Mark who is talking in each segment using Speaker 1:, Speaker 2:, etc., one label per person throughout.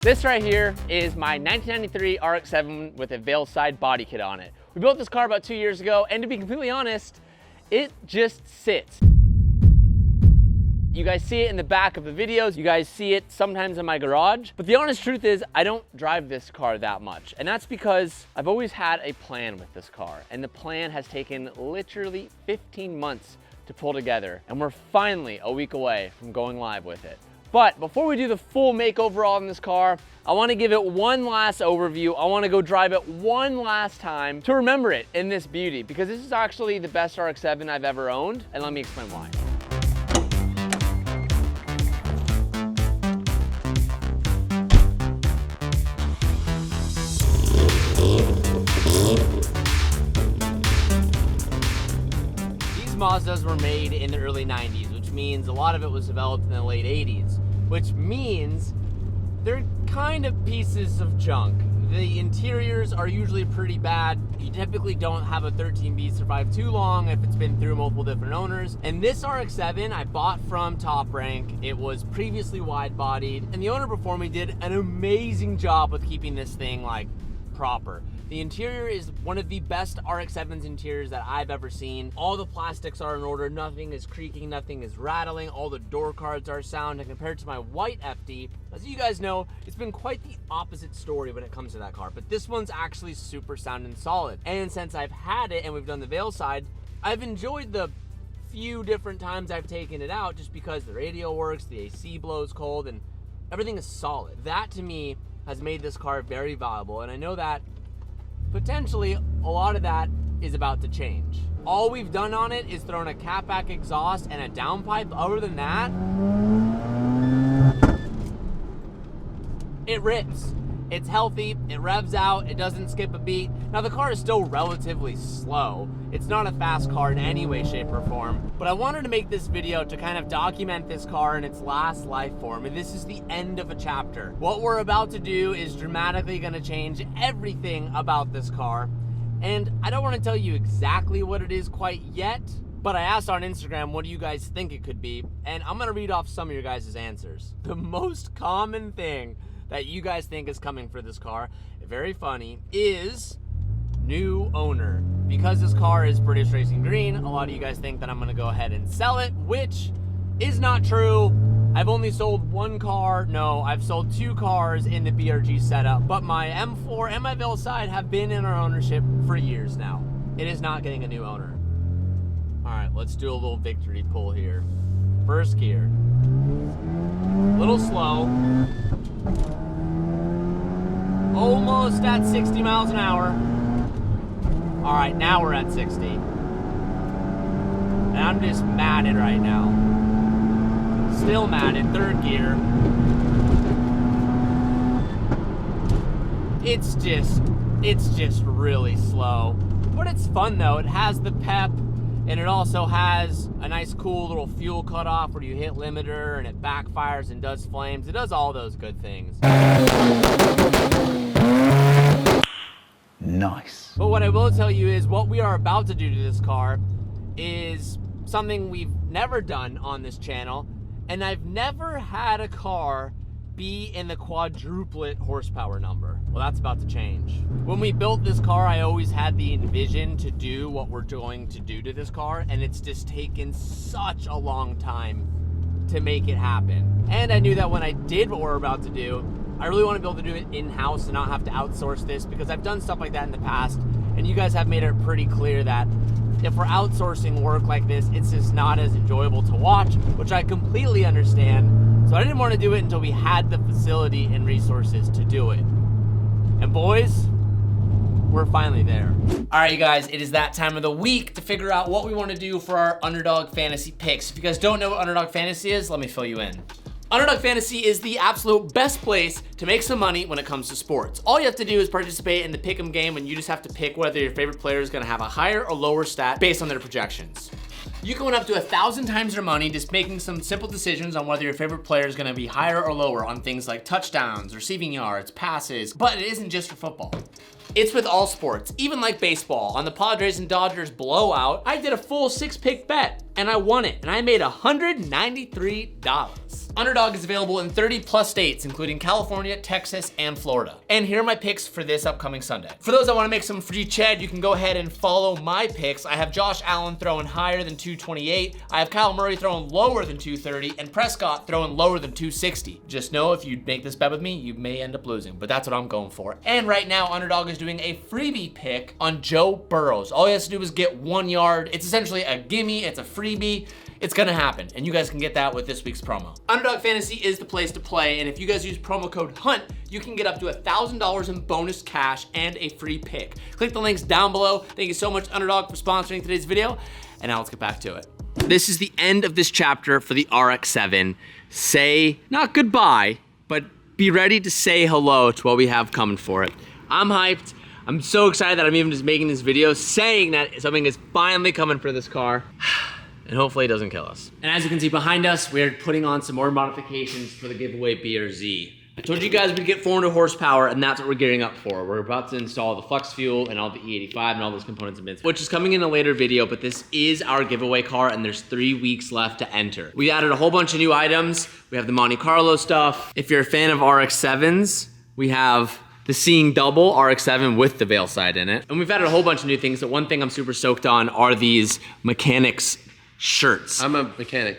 Speaker 1: This right here is my 1993 RX-7 with a Veilside body kit on it. We built this car about 2 years ago, and to be completely honest, it just sits. You guys see it in the back of the videos, you guys see it sometimes in my garage, but the honest truth is I don't drive this car that much, and that's because I've always had a plan with this car, and the plan has taken literally 15 months to pull together, and we're finally a week away from going live with it. But before we do the full makeover on this car, I want to give it one last overview. I want to go drive it one last time to remember it in this beauty, because this is actually the best RX-7 I've ever owned, and let me explain why. These Mazdas were made in the early 90s, which means a lot of it was developed in the late 80s, which means they're kind of pieces of junk. The interiors are usually pretty bad. You typically don't have a 13B survive too long if it's been through multiple different owners. And this RX-7 I bought from Top Rank. It was previously wide-bodied, and the owner before me did an amazing job with keeping this thing like proper. The interior is one of the best RX-7's interiors that I've ever seen. All the plastics are in order, nothing is creaking, nothing is rattling, all the door cards are sound, and compared to my white FD, as you guys know, it's been quite the opposite story when it comes to that car, but this one's actually super sound and solid. And since I've had it and we've done the Veilside, I've enjoyed the few different times I've taken it out just because the radio works, the AC blows cold, and everything is solid. That to me has made this car very valuable, and I know that potentially a lot of that is about to change. All we've done on it is thrown a catback exhaust and a downpipe. Other than that, it rips. It's healthy, it revs out, it doesn't skip a beat. Now the car is still relatively slow. It's not a fast car in any way, shape, or form, but I wanted to make this video to kind of document this car in its last life form, and this is the end of a chapter. What we're about to do is dramatically gonna change everything about this car, and I don't wanna tell you exactly what it is quite yet, but I asked on Instagram, what do you guys think it could be? And I'm gonna read off some of your guys' answers. The most common thing that you guys think is coming for this car, very funny, is new owner. Because this car is British Racing Green, a lot of you guys think that I'm gonna go ahead and sell it, which is not true. I've only sold one car. No, I've sold 2 cars in the BRG setup, but my M4 and my Veilside have been in our ownership for years now. It is not getting a new owner. All right, let's do a little victory pull here. First gear. Little slow. Almost at 60 miles an hour. All right, now we're at 60. And I'm just matted right now. Still matted, third gear. It's just really slow. But it's fun though. It has the pep, and it also has a nice cool little fuel cutoff where you hit limiter and it backfires and does flames. It does all those good things.
Speaker 2: Nice.
Speaker 1: But what I will tell you is what we are about to do to this car is something we've never done on this channel, and I've never had a car be in the quadruplet horsepower number. Well, that's about to change. When we built this car, I always had the envision to do what we're going to do to this car, and it's just taken such a long time to make it happen. And I knew that when I did what we're about to do, I really want to be able to do it in-house and not have to outsource this, because I've done stuff like that in the past, and you guys have made it pretty clear that if we're outsourcing work like this, it's just not as enjoyable to watch, which I completely understand. So I didn't want to do it until we had the facility and resources to do it. And boys, we're finally there. All right, you guys, it is that time of the week to figure out what we want to do for our Underdog Fantasy picks. If you guys don't know what Underdog Fantasy is, let me fill you in. Underdog Fantasy is the absolute best place to make some money when it comes to sports. All you have to do is participate in the pick'em game, and you just have to pick whether your favorite player is gonna have a higher or lower stat based on their projections. You can win up to 1,000 times your money just making some simple decisions on whether your favorite player is gonna be higher or lower on things like touchdowns, receiving yards, passes, but it isn't just for football. It's with all sports, even like baseball. On the Padres and Dodgers blowout, I did a full 6-pick bet. and I won it, and I made $193. Underdog is available in 30 plus states, including California, Texas, and Florida. And here are my picks for this upcoming Sunday. For those that wanna make some free ched, you can go ahead and follow my picks. I have Josh Allen throwing higher than 228. I have Kyle Murray throwing lower than 230, and Prescott throwing lower than 260. Just know if you make this bet with me, you may end up losing, but that's what I'm going for. And right now, Underdog is doing a freebie pick on Joe Burrows. All he has to do is get 1 yard. It's essentially a gimme, it's a freebie. It's gonna happen, and you guys can get that with this week's promo. Underdog Fantasy is the place to play, and if you guys use promo code HUNT, you can get up to $1,000 in bonus cash and a free pick. Click the links down below. Thank you so much, Underdog, for sponsoring today's video, and now let's get back to it. This is the end of this chapter for the RX-7. Say, not goodbye, but be ready to say hello to what we have coming for it. I'm hyped. I'm so excited that I'm even just making this video saying that something is finally coming for this car. And hopefully it doesn't kill us. And as you can see behind us, we're putting on some more modifications for the giveaway BRZ. I told you guys we'd get 400 horsepower, and that's what we're gearing up for. We're about to install the flex fuel and all the E85 and all those components and bits, which is coming in a later video, but this is our giveaway car, and there's 3 weeks left to enter. We added a whole bunch of new items. We have the Monte Carlo stuff. If you're a fan of RX-7s, we have the Seeing Double RX-7 with the Veilside in it. And we've added a whole bunch of new things, but one thing I'm super stoked on are these mechanics shirts.
Speaker 2: I'm a mechanic.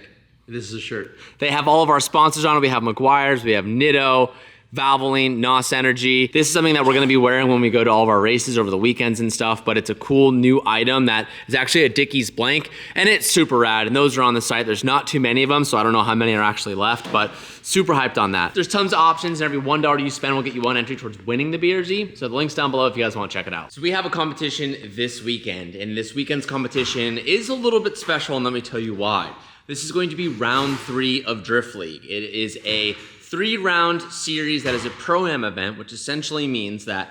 Speaker 2: This is a shirt.
Speaker 1: They have all of our sponsors on it. We have McGuire's, we have Nitto, Valvoline, NOS Energy. This is something that we're gonna be wearing when we go to all of our races over the weekends and stuff, but it's a cool new item that is actually a Dickies blank, and it's super rad, and those are on the site. There's not too many of them, so I don't know how many are actually left, but super hyped on that. There's tons of options, and every $1 you spend will get you 1 entry towards winning the BRZ, so the link's down below if you guys wanna check it out. So we have a competition this weekend, and this weekend's competition is a little bit special, and let me tell you why. This is going to be round 3 of Drift League. It is a 3-round series that is a Pro-Am event, which essentially means that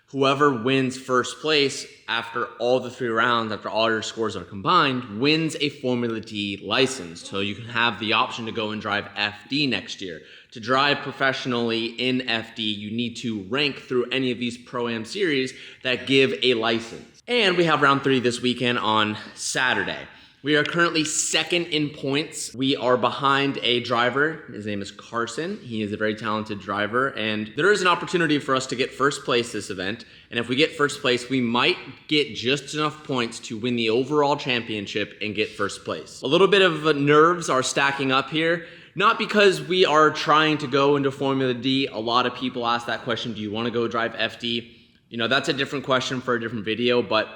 Speaker 1: whoever wins first place after all the 3 rounds, after all your scores are combined, wins a Formula D license. So you can have the option to go and drive FD next year. To drive professionally in FD, you need to rank through any of these Pro-Am series that give a license. And we have round 3 this weekend on Saturday. We are currently 2nd in points. We are behind a driver. His name is Carson. He is a very talented driver, and there is an opportunity for us to get first place this event. And if we get first place, we might get just enough points to win the overall championship and get first place. A little bit of nerves are stacking up here. Not because we are trying to go into Formula D. A lot of people ask that question, do you want to go drive FD? You know, that's a different question for a different video, but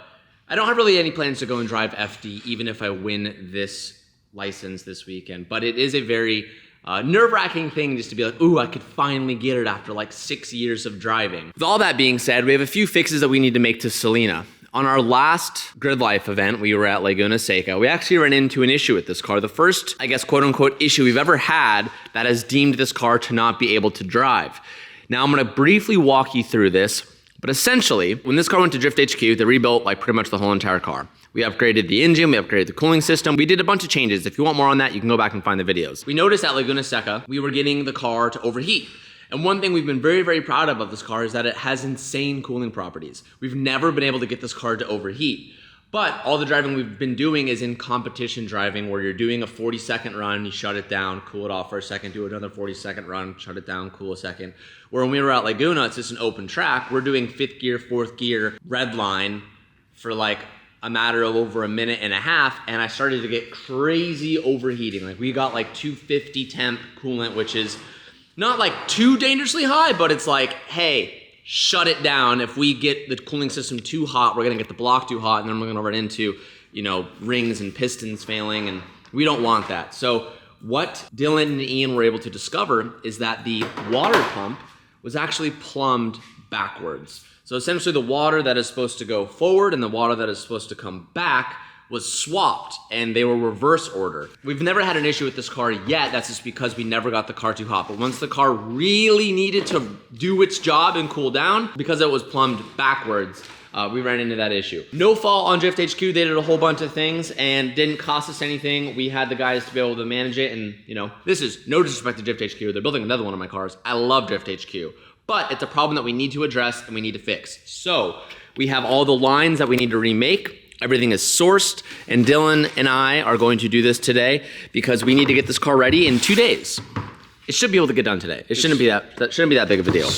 Speaker 1: I don't have really any plans to go and drive FD, even if I win this license this weekend. But it is a very nerve-wracking thing just to be like, ooh, I could finally get it after like 6 years of driving. With all that being said, we have a few fixes that we need to make to Selena. On our last Grid Life event, we were at Laguna Seca. We actually ran into an issue with this car. The first, I guess, quote-unquote issue we've ever had that has deemed this car to not be able to drive. Now, I'm gonna briefly walk you through this. But essentially, when this car went to Drift HQ, they rebuilt like pretty much the whole entire car. We upgraded the engine, we upgraded the cooling system. We did a bunch of changes. If you want more on that, you can go back and find the videos. We noticed at Laguna Seca, we were getting the car to overheat. And one thing we've been very, very proud of this car is that it has insane cooling properties. We've never been able to get this car to overheat. But all the driving we've been doing is in competition driving, where you're doing a 40-second run, you shut it down, cool it off for a second, do another 40-second run, shut it down, cool a second. Where when we were at Laguna, it's just an open track. We're doing 5th gear, 4th gear, red line for like a matter of over a minute and a half, and I started to get crazy overheating. Like we got like 250 temp coolant, which is not like too dangerously high, but it's like, hey, shut it down. If we get the cooling system too hot, we're gonna get the block too hot, and then we're gonna run into, you know, rings and pistons failing, and we don't want that. So what Dylan and Ian were able to discover is that the water pump was actually plumbed backwards. So essentially the water that is supposed to go forward and the water that is supposed to come back was swapped, and they were reverse order. We've never had an issue with this car yet. That's just because we never got the car too hot. But once the car really needed to do its job and cool down, because it was plumbed backwards, we ran into that issue. No fault on Drift HQ. They did a whole bunch of things and didn't cost us anything. We had the guys to be able to manage it, and you know, this is no disrespect to Drift HQ. They're building another one of my cars. I love Drift HQ, but it's a problem that we need to address and we need to fix. So we have all the lines that we need to remake. Everything is sourced, and Dylan and I are going to do this today because we need to get this car ready in 2 days. It should be able to get done today. It shouldn't be that big of a deal.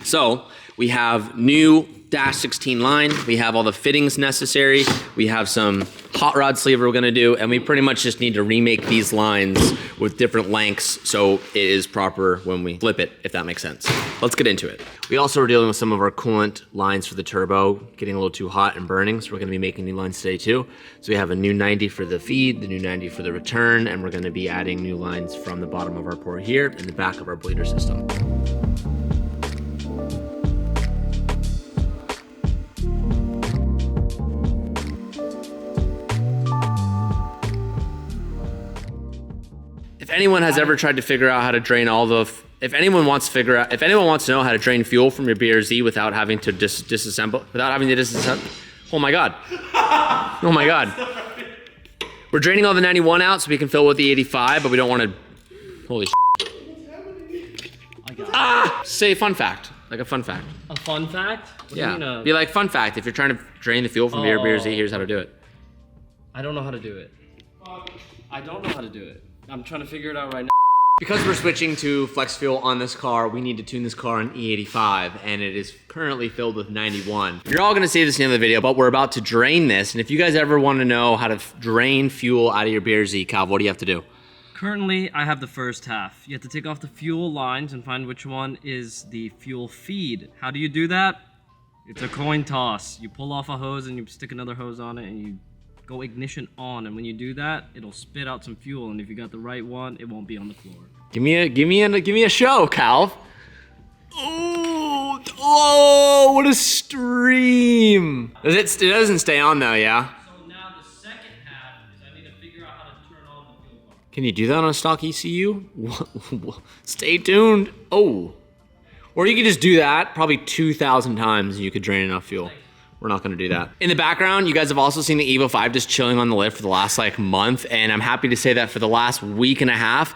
Speaker 1: So we have new dash 16 line. We have all the fittings necessary. We have some hot rod sleeve we're gonna do, and we pretty much just need to remake these lines with different lengths so it is proper when we flip it, if that makes sense. Let's get into it. We also are dealing with some of our coolant lines for the turbo, getting a little too hot and burning, so we're gonna be making new lines today too. So we have a new 90 for the feed, the new 90 for the return, and we're gonna be adding new lines from the bottom of our port here and the back of our bleeder system. If anyone has ever tried to figure out how to drain all the, if anyone wants to know how to drain fuel from your BRZ without having to disassemble, oh my God. Oh my God. We're draining all the 91 out so we can fill with the 85, but we don't want to, holy say a fun fact, like a fun fact.
Speaker 3: A fun fact? What do you mean,
Speaker 1: be like fun fact. If you're trying to drain the fuel from your BRZ, here's how to do it.
Speaker 3: I don't know how to do it. I don't know how to do it. I'm trying to figure it out right now.
Speaker 1: Because we're switching to flex fuel on this car, we need to tune this car on E85, and it is currently filled with 91. You're all gonna see this in the end of the video, but we're about to drain this, and if you guys ever wanna know how to drain fuel out of your BRZ, Cal, what do you have to do?
Speaker 3: Currently, I have the first half. You have to take off the fuel lines and find which one is the fuel feed. How do you do that? It's a coin toss. You pull off a hose and you stick another hose on it and you go ignition on, and when you do that, it'll spit out some fuel, and if you got the right one, it won't be on the floor.
Speaker 1: Give me a show, Cal. Oh, what a stream. It doesn't stay on though, yeah?
Speaker 3: So now the second half is I need to figure out how to turn on the fuel pump.
Speaker 1: Can you do that on a stock ECU? Stay tuned. Oh. Or you could just do that probably 2,000 times and you could drain enough fuel. We're not gonna do that. In the background, you guys have also seen the Evo 5 just chilling on the lift for the last like month, and I'm happy to say that for the last week and a half,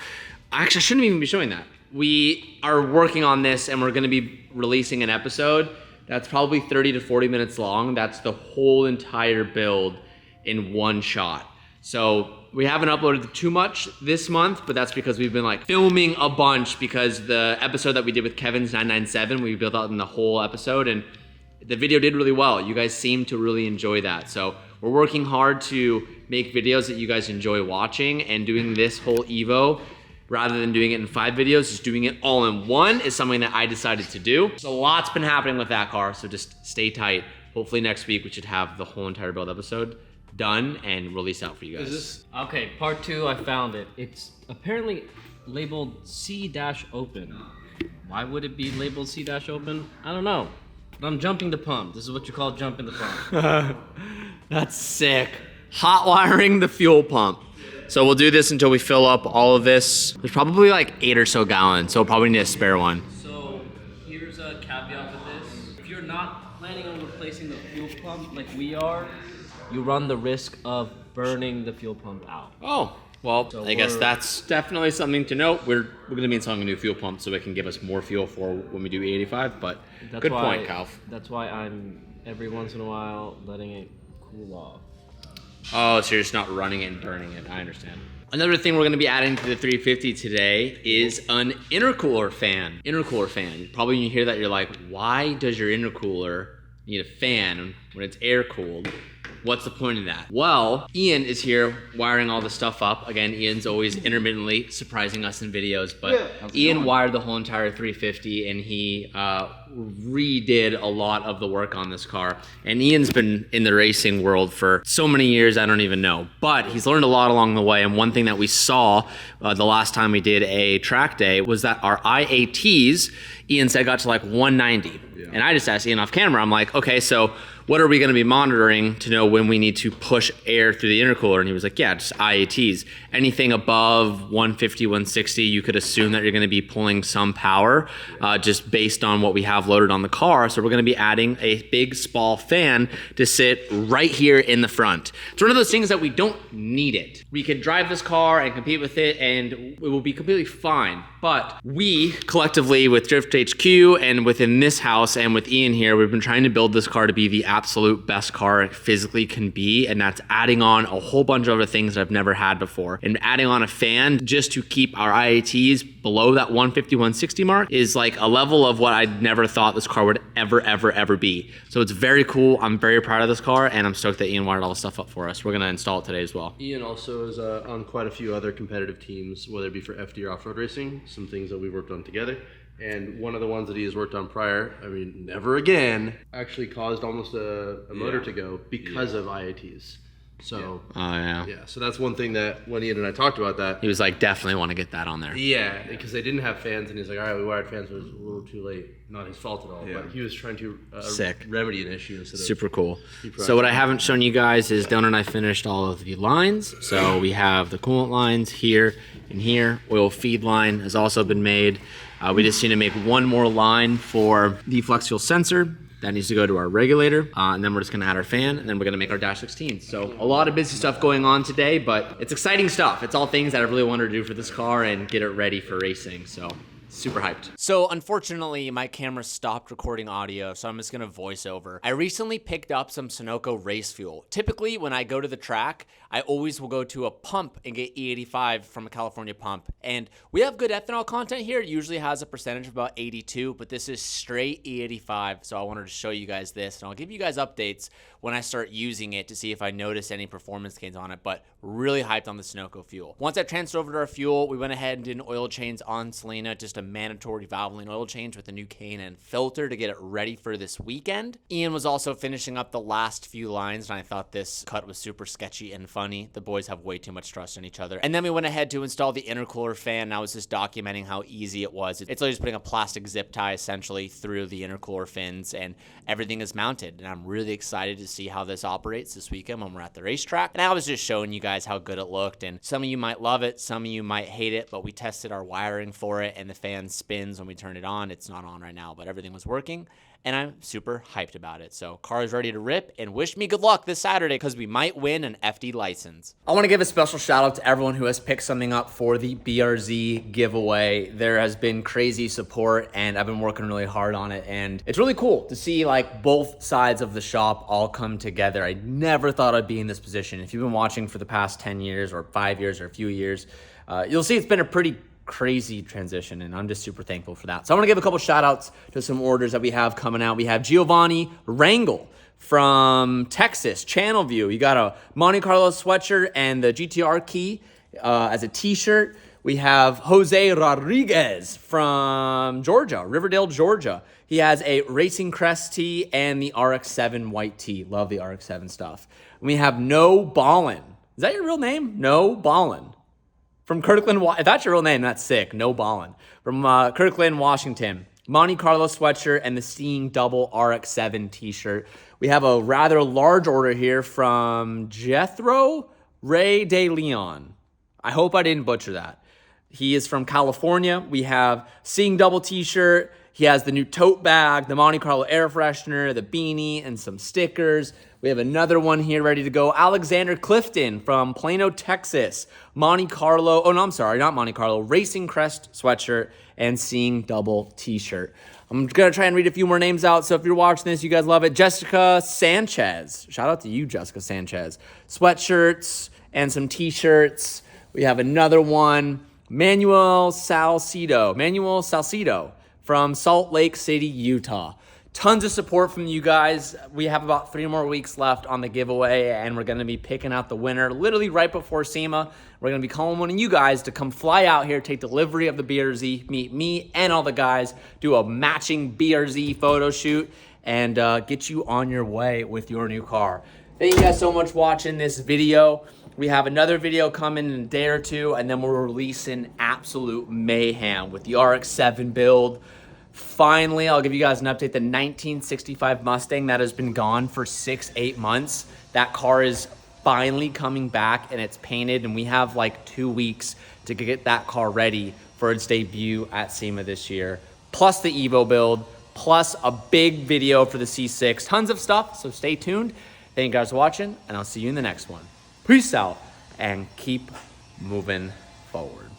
Speaker 1: actually I shouldn't even be showing that. We are working on this and we're gonna be releasing an episode that's probably 30 to 40 minutes long. That's the whole entire build in one shot. So we haven't uploaded too much this month, but that's because we've been like filming a bunch because the episode that we did with Kevin's 997, we built out in the whole episode, and the video did really well. You guys seem to really enjoy that. So we're working hard to make videos that you guys enjoy watching, and doing this whole Evo, rather than doing it in 5 videos, just doing it all in one is something that I decided to do. So a lot's been happening with that car, so just stay tight. Hopefully next week we should have the whole entire build episode done and released out for you guys.
Speaker 3: Okay, part 2, I found it. It's apparently labeled C-open. Why would it be labeled C-open? I don't know. But I'm jumping the pump. This is what you call jumping the pump.
Speaker 1: That's sick. Hot wiring the fuel pump. So we'll do this until we fill up all of this. There's probably like 8 or so gallons, so we'll probably need a spare one.
Speaker 3: So here's a caveat with this. If you're not planning on replacing the fuel pump like we are, you run the risk of burning the fuel pump out.
Speaker 1: Oh, well, so I guess that's definitely something to note. We're gonna be installing a new fuel pump so it can give us more fuel for when we do E85, but good point, Calf.
Speaker 3: That's why I'm every once in a while letting it cool off.
Speaker 1: Oh, so you're just not running it and burning it. I understand. Another thing we're gonna be adding to the 350 today is an intercooler fan. Intercooler fan. Probably when you hear that, you're like, why does your intercooler need a fan when it's air cooled? What's the point of that? Well, Ian is here wiring all the stuff up. Again, Ian's always intermittently surprising us in videos, but Ian wired the whole entire 350 and he redid a lot of the work on this car. And Ian's been in the racing world for so many years, I don't even know. But he's learned a lot along the way, and one thing that we saw the last time we did a track day was that our IATs, Ian said, got to like 190. Yeah. And I just asked Ian off camera, I'm like, okay, so what are we gonna be monitoring to know when we need to push air through the intercooler? And he was like, yeah, just IATs. Anything above 150, 160, you could assume that you're gonna be pulling some power just based on what we have loaded on the car. So we're gonna be adding a big Spall fan to sit right here in the front. It's one of those things that we don't need it. We could drive this car and compete with it and it will be completely fine. But we collectively with Drift Drift HQ and within this house and with Ian here, we've been trying to build this car to be the absolute best car it physically can be. And that's adding on a whole bunch of other things that I've never had before. And adding on a fan just to keep our IATs below that 150, 160 mark is like a level of what I never thought this car would ever be. So it's very cool. I'm very proud of this car and I'm stoked that Ian wired all the stuff up for us. We're gonna install it today as well.
Speaker 2: Ian also is on quite a few other competitive teams, whether it be for FD or off-road racing, some things that we worked on together. And one of the ones that he has worked on prior, I mean, never again, actually caused almost a motor to go because of IATs. So, yeah, so that's one thing that when Ian and I talked about that,
Speaker 1: he was like, definitely want to get that on there.
Speaker 2: Yeah, because they didn't have fans, and he's like, all right, we wired fans, but it was a little too late. Not his fault at all, but he was trying to remedy an issue instead of
Speaker 1: super cool. So what I haven't shown you guys is Dylan and I finished all of the lines. So we have the coolant lines here and here. Oil feed line has also been made. We just need to make one more line for the flex fuel sensor. That needs to go to our regulator, and then we're just gonna add our fan, and then we're gonna make our Dash 16. So a lot of busy stuff going on today, but it's exciting stuff. It's all things that I really wanted to do for this car and get it ready for racing, so super hyped. So unfortunately, my camera stopped recording audio, so I'm just gonna voice over. I recently picked up some Sunoco race fuel. Typically, when I go to the track, I always will go to a pump and get E85 from a California pump. And we have good ethanol content here. It usually has a percentage of about 82, but this is straight E85. So I wanted to show you guys this, and I'll give you guys updates when I start using it to see if I notice any performance gains on it, but really hyped on the Sunoco fuel. Once I transferred over to our fuel, we went ahead and did an oil change on Selena, just a mandatory Valvoline oil change with a new K&N filter to get it ready for this weekend. Ian was also finishing up the last few lines, and I thought this cut was super sketchy and funny. The boys have way too much trust in each other. And then we went ahead to install the intercooler fan, and I was just documenting how easy it was. It's literally just putting a plastic zip tie essentially through the intercooler fins, and everything is mounted. And I'm really excited to see how this operates this weekend when we're at the racetrack. And I was just showing you guys how good it looked, and some of you might love it, some of you might hate it, but we tested our wiring for it, and the fan spins when we turn it on. It's not on right now, but everything was working, and I'm super hyped about it. So car is ready to rip, and wish me good luck this Saturday because we might win an FD license. I want to give a special shout out to everyone who has picked something up for the BRZ giveaway. There has been crazy support, and I've been working really hard on it, and it's really cool to see like both sides of the shop all come together. I never thought I'd be in this position. If you've been watching for the past 10 years or 5 years or a few years, you'll see it's been a pretty crazy transition, and I'm just super thankful for that. So I want to give a couple shout outs to some orders that we have coming out. We have Giovanni Rangel from Texas, Channelview. You got a Monte Carlo sweatshirt and the GTR key as a t-shirt. We have Jose Rodriguez from Georgia, Riverdale, Georgia. He has a Racing Crest tee and the RX-7 white tee. Love the RX-7 stuff. And we have No Ballin. Is that your real name? No Ballin. From Kirkland, if that's your real name, that's sick. No Ballin. From Kirkland, Washington. Monte Carlo sweatshirt and the Seeing Double RX-7 t-shirt. We have a rather large order here from Jethro Ray De Leon. I hope I didn't butcher that. He is from California. We have Seeing Double t-shirt. He has the new tote bag, the Monte Carlo air freshener, the beanie, and some stickers. We have another one here ready to go. Alexander Clifton from Plano, Texas. Monte Carlo, oh no, I'm sorry, not Monte Carlo. Racing Crest sweatshirt and Seeing Double t-shirt. I'm gonna try and read a few more names out, so if you're watching this, you guys love it. Jessica Sanchez. Shout out to you, Jessica Sanchez. Sweatshirts and some t-shirts. We have another one. Manuel Salcido from Salt Lake City, Utah. Tons of support from you guys. We have about 3 more weeks left on the giveaway, and we're gonna be picking out the winner literally right before SEMA. We're gonna be calling one of you guys to come fly out here, take delivery of the BRZ, meet me and all the guys, do a matching BRZ photo shoot, and get you on your way with your new car. Thank you guys so much for watching this video. We have another video coming in a day or two, and then we're releasing absolute mayhem with the RX-7 build. Finally, I'll give you guys an update. The 1965 Mustang that has been gone for 6-8 months. That car is finally coming back, and it's painted, and we have like 2 weeks to get that car ready for its debut at SEMA this year. Plus the Evo build, plus a big video for the C6. Tons of stuff, so stay tuned. Thank you guys for watching, and I'll see you in the next one. Peace out, and keep moving forward.